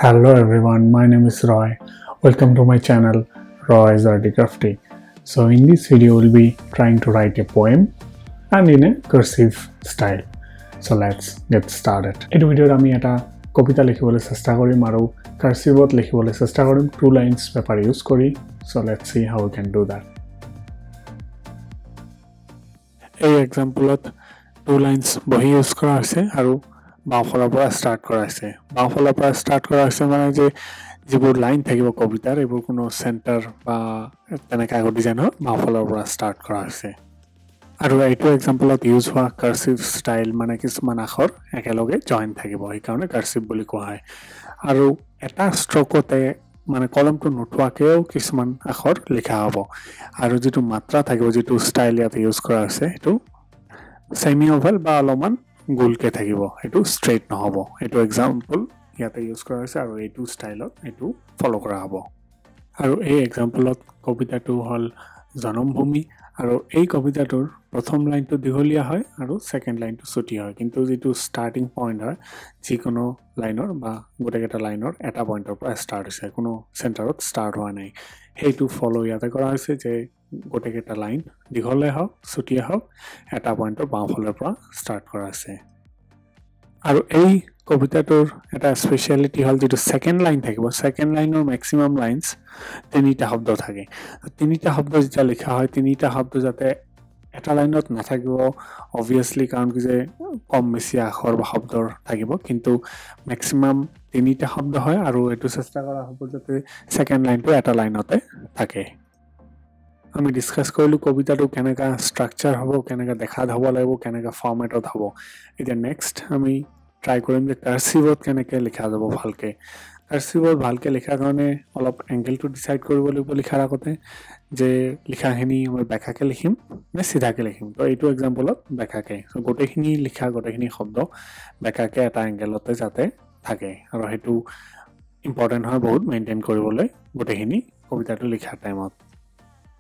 Hello everyone, my name is Roy. Welcome to my channel Roy's Arty Crafty. So in this video we'll be trying to write a poem and in a cursive style. So let's get started. In video আমি এটা কবিতা লিখিবলৈ চেষ্টা কৰিম আৰু কাৰ্চিভত লিখিবলৈ চেষ্টা কৰিম 2 lines paper use কৰি. So let's see how we can do that. এই এক্সাম্পলত 2 lines বহি ইউজ কৰা হৈছে আৰু বাওঁফালৰ পৰা ষ্টাৰ্ট কৰা হৈছে বাওঁফালৰ পৰা ষ্টাৰ্ট কৰা হৈছে মানে যে যিবোৰ লাইন থাকিব কবিতাৰ এইবোৰ কোনো চেণ্টাৰ বা তেনেকৈ আগৰ ডিজাইনৰ বাওঁফালৰ পৰা ষ্টাৰ্ট কৰা হৈছে আৰু এইটো এক্সাম্পলত ইউজ হোৱা কাৰ্চিভ ষ্টাইল মানে কিছুমান আখৰ একেলগে জইন থাকিব সেইকাৰণে কাৰ্চিভ বুলি কোৱা হয় আৰু এটা ষ্ট্ৰকতে মানে কলমটো নোঠোৱাকেও কিছুমান আখৰ লিখা হ'ব আৰু যিটো মাত্ৰা থাকিব যিটো ষ্টাইল ইয়াতে ইউজ কৰা হৈছে সেইটো সেমি ওভাল বা অলপমান গোলকে থাকিব এটো স্ট্ৰেইট নহব এটো এক্সাম্পল ইয়াতে ইউজ কৰা হৈছে আৰু এটো ষ্টাইলত এটো ফলো কৰা হ'ব আৰু এই এক্সাম্পলত কবিতাটো হল জনমভূমি আৰু এই কবিতাটোৰ প্ৰথম লাইনটো দীঘলীয়া হয় আৰু সেকেন্ড লাইনটো ছুটি হয় কিন্তু যেটো ষ্টাৰ্টিং পইণ্ট হয় যিকোনো লাইনৰ বা গোটেইটা লাইনৰ এটা পইণ্টৰ পৰা ষ্টাৰ্ট হৈছে কোনো চেণ্টাৰত ষ্টাৰ্ট হোৱা নাই হেতু ফলো ইয়াতে কৰা হৈছে যে গোটেইটা লাইন দীঘলে হওক ছুটি হওক এটা পইণ্টৰ বাওঁফালৰ পৰা ষ্টাৰ্ট কৰা আছে আৰু এই কবিতাটোৰ এটা স্পেশালিটি হল যেটো সেকেন্ড লাইন থাকিব সেকেন্ড লাইনৰ ম্যাক্সিমাম লাইনস তিনিটা শব্দ থাকে তিনিটা শব্দ যেতিয়া লিখা হয় তিনিটা শব্দ যাতে এটা লাইনত নাথাকিব obviously কাৰণ কি যে কম বেছি আখৰ বা শব্দৰ থাকিব কিন্তু ম্যাক্সিমাম তিনিটা শব্দ হয় আৰু এটো চেষ্টা কৰা হ'ব যাতে সেকেন্ড লাইনটো এটা লাইনতে থাকে আমি ডিসকাস কৰিলো কবিতাটো কেনেকা স্ট্ৰাকচাৰ হ'ব কেনেকা দেখাত হ'ব লাগিব কেনেকা ফৰ্মেটত হ'ব এতিয়া নেক্সট আমি ট্ৰাই কৰিম যে কাৰ্চিভত কেনেকে লিখা যাব ভালকে কাৰ্চিভত ভালকে লিখাৰ কাৰণে অলপ এংগেলটো ডিসাইড কৰিব লাগিব লিখাৰ আগতে যে লিখাখিনি মই বেকাকে লিখিম নে সিধাকে লিখিম তো এইটো এক্সাম্পলত বেকাকে সো গোটেইখিনি লিখা গোটেইখিনি শব্দ বেকাকে এটা এংগেলতে যাতে থাকে আৰু হেতু ইম্পৰ্টেন্ট হয় বহুত মেইনটেইন কৰিবলৈ গোটেইখিনি কবিতাটো লিখাৰ টাইমত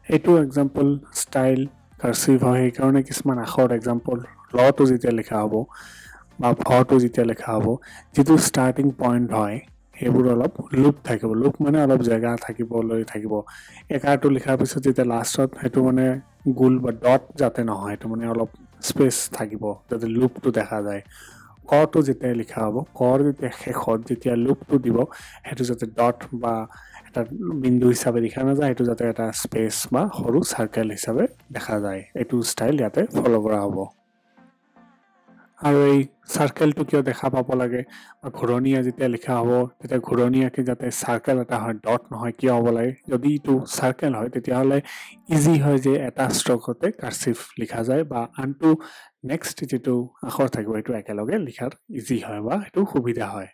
এটো এক্সাম্পল স্টাইল কাৰ্চিভ হয় কাৰণে কিছুমান আখৰ এক্সাম্পল লটো যেতিয়া লিখা হ'ব বা ভটো যেতিয়া লিখা হ'ব যেটো ষ্টাৰ্টিং পইণ্ট হয় হেবোৰ অলপ লুপ থাকিব লুপ মানে অলপ জায়গা থাকিবলৈ থাকিব একাটো লিখাৰ পিছত যেতিয়া লাষ্টত হেতু মানে গোল বা ডট যাতে নহয় হেতু মানে অলপ স্পেস থাকিব যাতে লুপটো দেখা যায় কটো যেতিয়া লিখা হ'ব কৰ যেতিয়া শেষত যেতিয়া লুপটো দিব হেতু যাতে ডট বা এটা বিন্দু হিচাপে দেখা না যায় এটো যাতে এটা স্পেস বা সৰু সাৰ্কেল হিচাপে দেখা যায় এটো স্টাইল ইয়াতে ফলো কৰা হ'ব আৰু এই সাৰ্কেলটো কিয় দেখা পাব লাগে বা ঘূৰণীয়া যেতিয়া লিখা হ'ব তেতিয়া ঘূৰণীয়াকে যাতে সার্কেল এটা হয় ডট নহয় কিয় হ'ব লাগে যদি ইটো সার্কেল হয় তেতিয়া হলে ইজি হয় যে এটা ষ্ট্ৰকতে কাৰ্চিভ লিখা যায় বা আনটো নেক্সট যেটো আখৰ থাকিব এটো একেলগে লিখাৰ ইজি হয় বা এটো সুবিধা হয়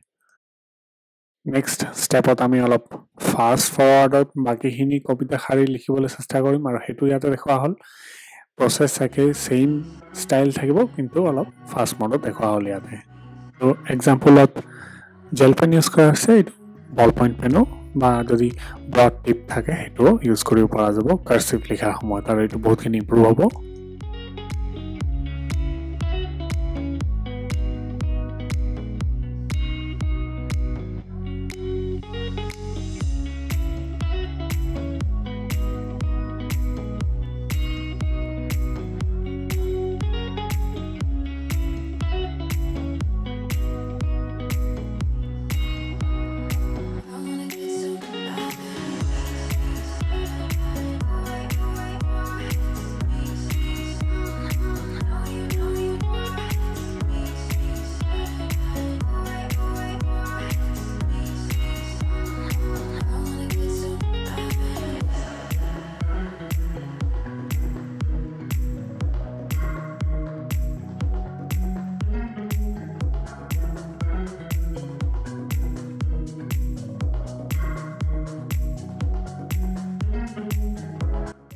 নেক্সট স্টেপত আমি অলপ ফাস্ট ফৰৱাৰ্ডত বাকিখিনি কবিতা খাৰি লিখিবলৈ চেষ্টা কৰিম আৰু হেতু ইয়াতে দেখুৱা হল প্ৰসেস থাকে সেম স্টাইল থাকিব কিন্তু অলপ ফাস্ট মোডত দেখুৱা হল ইয়াতে তো এক্সাম্পলত জেল পেন ইউজ কৰা আছে বল পইণ্ট পেনো বা যদি ব্ৰড টিপ থাকে হেতু ইউজ কৰিব পৰা যাব কাৰ্চিভ লিখাৰ সময়ত আৰু এটো বহুতখিনি ইমপ্ৰুভ হ'ব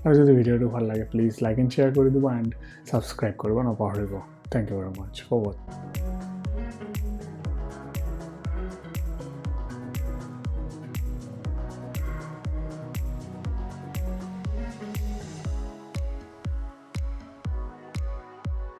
আৰু যদি ভিডিওটো ভাল লাগে প্লিজ লাইক এণ্ড শেয়াৰ কৰি দিব এণ্ড সাবস্ক্ৰাইব কৰিব নপাহৰিব thank you very much for ৱাচিং